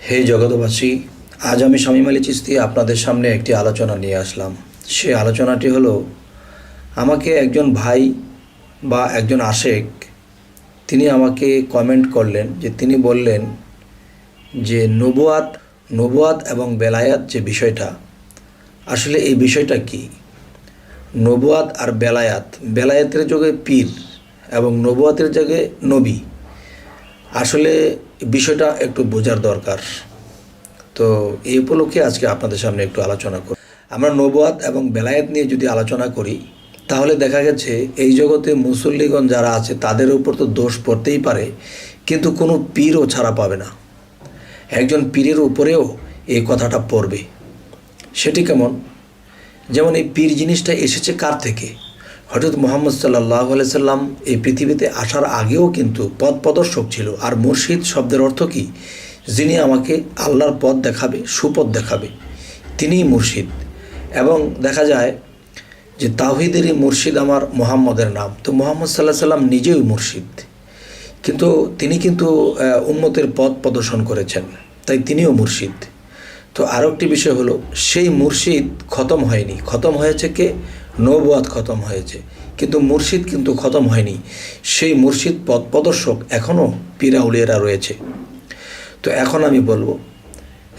হে জগতবাসী, আজ আমি শামীম আলী চিশতি আপনাদের সামনে একটি আলোচনা নিয়ে আসলাম। সে আলোচনাটি হলো, আমাকে একজন ভাই বা একজন আশেক তিনি আমাকে কমেন্ট করলেন, যে তিনি বললেন যে নবুয়াত এবং বেলায়াত যে বিষয়টা, আসলে এই বিষয়টা কি? নবুয়াত আর বেলায়াতের যুগে পীর এবং নবুয়াতের যুগে নবী, আসলে বিষয়টা একটু বোঝার দরকার। তো এই উপলক্ষে আজকে আপনাদের সামনে একটু আলোচনা করি। আমরা নবুয়াত এবং বেলায়েত নিয়ে যদি আলোচনা করি, তাহলে দেখা গেছে এই জগতে মুসল্লিগণ যারা আছে তাদের উপর তো দোষ পড়তেই পারে, কিন্তু কোনো পীরও ছাড়া পাবে না। একজন পীরের উপরেও এই কথাটা পড়বে। সেটি কেমন? যেমন এই পীর জিনিসটা এসেছে কার থেকে? হযরত মুহাম্মদ সাল্লাল্লাহু আলাইহি সাল্লাম এই পৃথিবীতে আসার আগেও কিন্তু পথ প্রদর্শক ছিল। আর মুর্শিদ শব্দের অর্থ কি? যিনি আমাকে আল্লাহর পথ দেখাবে, সুপথ দেখাবে, তিনিই মুর্শিদ। এবং দেখা যায় যে তাওহীদেরই মুর্শিদ আমার মুহাম্মদের নাম। তো মুহাম্মদ সাল্লাল্লাহু আলাইহি সাল্লাম নিজেই মুর্শিদ, কিন্তু তিনি উম্মতের পথ প্রদর্শন করেছেন, তাই তিনিও মুর্শিদ। তো আরও একটি বিষয় হলো, সেই মুর্শিদ খতম হয়নি। খতম হয়েছে কে? নবুয়াত খতম হয়েছে, কিন্তু মুর্শিদ কিন্তু খতম হয়নি। সেই মুর্শিদ পথ প্রদর্শক এখনও পীর আউলিয়ারা রয়েছে। তো এখন আমি বলবো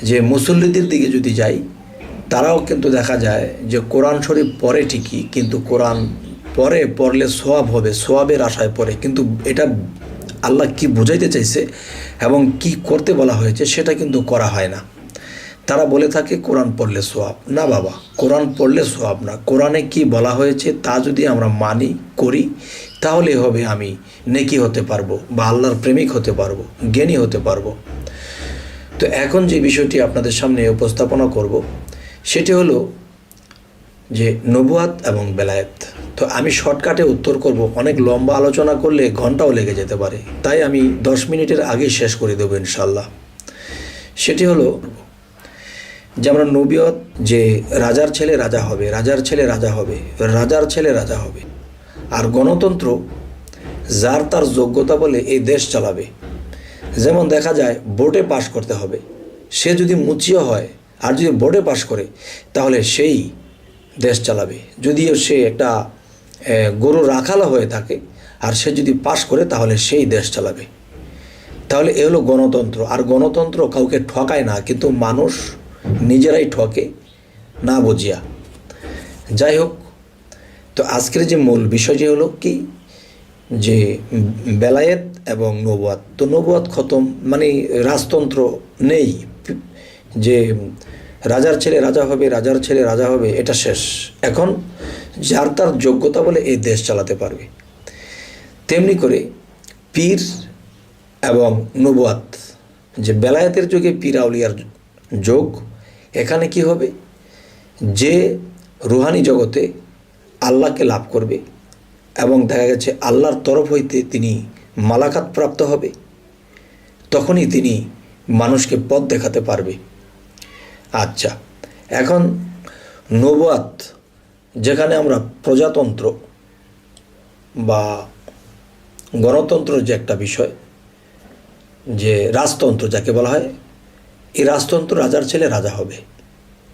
যে মুসল্লিদের দিকে যদি যাই, তারাও কিন্তু দেখা যায় যে কোরআন শরীফ পড়ে ঠিকই, কিন্তু কোরআন পড়লে সোয়াব হবে, সোয়াবের আশায় পড়ে, কিন্তু এটা আল্লাহ কি বোঝাইতে চাইছে এবং কি করতে বলা হয়েছে সেটা কিন্তু করা হয় না। তারা বলে থাকে কোরআন পড়লে সোয়াব। না বাবা, কোরআন পড়লে সোয়াব না। কোরআনে কি বলা হয়েছে তা যদি আমরা মানি, করি, তাহলে হবে আমি নেকি হতে পারবো, বা আল্লাহর প্রেমিক হতে পারবো, জ্ঞানী হতে পারবো। তো এখন যে বিষয়টি আপনাদের সামনে উপস্থাপনা করব, সেটি হলো যে নবুয়াত এবং বেলায়েত। তো আমি শর্টকাটে উত্তর করব, অনেক লম্বা আলোচনা করলে ঘন্টাও লেগে যেতে পারে, তাই আমি 10 মিনিটের আগেই শেষ করে দেবো ইনশাল্লাহ। সেটি হলো যে আমরা নবুয়াত, যে রাজার ছেলে রাজা হবে, রাজার ছেলে রাজা হবে, রাজার ছেলে রাজা হবে। আর গণতন্ত্র যার তার যোগ্যতা বলে এই দেশ চালাবে। যেমন দেখা যায় বোর্ডে পাশ করতে হবে, সে যদি মুচিও হয় আর যদি বোর্ডে পাশ করে, তাহলে সেই দেশ চালাবে। যদিও সে একটা গরু রাখালা হয়ে থাকে, আর সে যদি পাশ করে, তাহলে সেই দেশ চালাবে। তাহলে এ হলো গণতন্ত্র। আর গণতন্ত্র কাউকে ঠকায় না, কিন্তু মানুষ নিজেরাই ঠকে না বুঝিয়া। যাই হোক, তো আজকের যে মূল বিষয়টি হলো কি, যে বেলায়েত এবং নবুয়াত। তো নবুয়াত খতম, মানে রাজতন্ত্র নেই, যে রাজার ছেলে রাজা হবে, রাজার ছেলে রাজা হবে, এটা শেষ। এখন যার তার যোগ্যতা বলে এই দেশ চালাতে পারবে। তেমনি করে পীর এবং নবুয়াত, যে বেলায়েতের যুগে পীর আউলিয়ার যোগ, এখানে কি হবে, যে রুহানি জগতে আল্লাহকে লাভ করবে এবং দেখা গেছে আল্লাহর তরফ হইতে তিনি মালাকাত প্রাপ্ত হবে, তখনই তিনি মানুষকে পথ দেখাতে পারবে। আচ্ছা, এখন নবুয়াত, যেখানে আমরা প্রজাতন্ত্র বা গণতন্ত্র যে একটা বিষয়, যে রাজতন্ত্র যাকে বলা হয়, এই রাজতন্ত্র রাজার ছেলে রাজা হবে,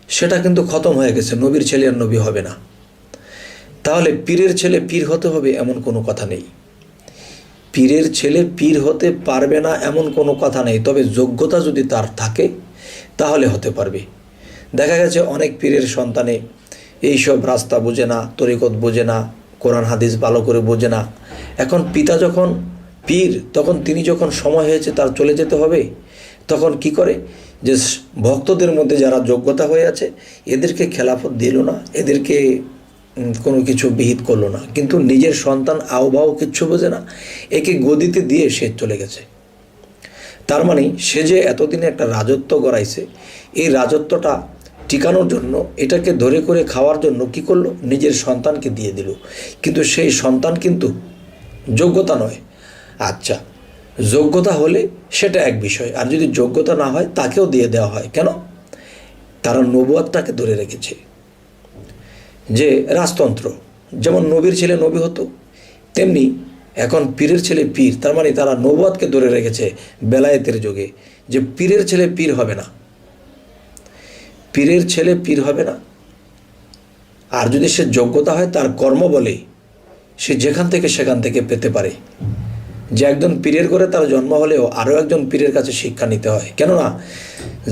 সেটা কিন্তু খতম হয়ে গেছে। নবীর ছেলে আর নবী হবে না। তাহলে পীরের ছেলে পীর হতে হবে এমন কোনো কথা নেই। পীরের ছেলে পীর হতে পারবে না এমন কোনো কথা নেই, তবে যোগ্যতা যদি তার থাকে তাহলে হতে পারবে। দেখা গেছে অনেক পীরের সন্তানে এইসব রাস্তা বোঝে না, তরিকত বোঝে না, কোরআন হাদিস ভালো করে বোঝে না। এখন পিতা যখন পীর, তখন তিনি যখন সময় হয়েছে তার চলে যেতে হবে, তখন কি করে, যে ভক্তদের মধ্যে যারা যোগ্যতা হয়ে আছে এদেরকে খেলাফত দিল না, এদেরকে কোনো কিছু বিহিত করলো না, কিন্তু নিজের সন্তান আও কিচ্ছু বোঝে না, একে গদিতে দিয়ে সে চলে গেছে। তার মানে সে যে এতদিনে একটা রাজত্ব গড়াইছে, এই রাজত্বটা টিকানোর জন্য, এটাকে ধরে করে খাওয়ার জন্য কি করলো, নিজের সন্তানকে দিয়ে দিল। কিন্তু সেই সন্তান কিন্তু যোগ্যতা নয়। আচ্ছা, যোগ্যতা হলে সেটা এক বিষয়, আর যদি যোগ্যতা না হয় তাকেও দিয়ে দেওয়া হয়। কেন? তারা নবুয়াতটাকে ধরে রেখেছে। যে রাজতন্ত্র, যেমন নবীর ছেলে নবী হতো, তেমনি এখন পীরের ছেলে পীর। তার মানে তারা নবুয়াতকে ধরে রেখেছে বেলায়েতের যুগে। যে পীরের ছেলে পীর হবে না, পীরের ছেলে পীর হবে না। আর যদি সে যোগ্যতা হয় তার কর্ম বলে সে যেখান থেকে সেখান থেকে পেতে পারে। যে একজন পীরের করে তার জন্ম হলেও আরও একজন পীরের কাছে শিক্ষা নিতে হয়, কেননা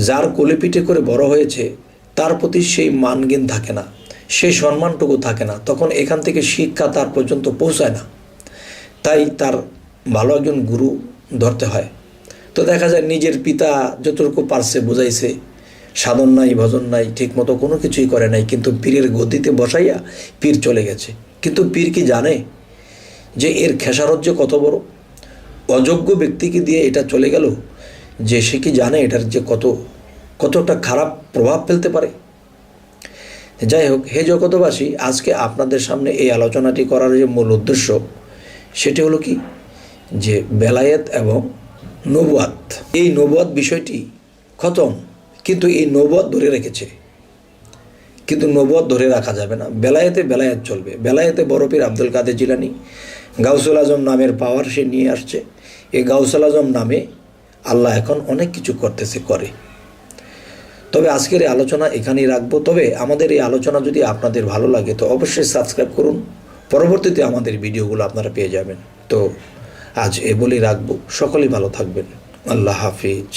যার কোলে পিঠে করে বড় হয়েছে তার প্রতি সেই মানজ্ঞান থাকে না, সেই সম্মানটুকু থাকে না, তখন এখান থেকে শিক্ষা তার পর্যন্ত পৌঁছায় না। তাই তার ভালো একজন গুরু ধরতে হয়। তো দেখা যায় নিজের পিতা যতটুকু পারছে বোঝাইছে, সাধন নাই ভজন নাই, ঠিকমতো কোনো কিছুই করে নাই, কিন্তু পীরের গদিতে বসাইয়া পীর চলে গেছে। কিন্তু পীর কি জানে যে এর খেসারত যে কত বড়? অযোগ্য ব্যক্তিকে দিয়ে এটা চলে গেল, যে সে কি জানে এটার যে কতটা খারাপ প্রভাব ফেলতে পারে? যাই হোক, হে জগতবাসী, আজকে আপনাদের সামনে এই আলোচনাটি করার যে মূল উদ্দেশ্য সেটি হলো কি, যে বেলায়েত এবং নবুয়াত, এই নবুয়াত বিষয়টি খতম, কিন্তু এই নবুয়াত ধরে রেখেছে। কিন্তু নবুয়াত ধরে রাখা যাবে না, বেলায়েতে বেলায়েত চলবে। বেলায়েতে বড় পীর আব্দুল কাদের জিলানী গাউসুল আজম নামের পাওয়ার সে নিয়ে আসছে। এই গাউসুল আজম নামে আল্লাহ এখন অনেক কিছু করে। তবে আজকের এই আলোচনা এখানেই রাখবো। তবে আমাদের এই আলোচনা যদি আপনাদের ভালো লাগে তো অবশ্যই সাবস্ক্রাইব করুন, পরবর্তীতে আমাদের ভিডিওগুলো আপনারা পেয়ে যাবেন। তো আজ এ বলেই রাখবো, সকলেই ভালো থাকবেন। আল্লাহ হাফিজ।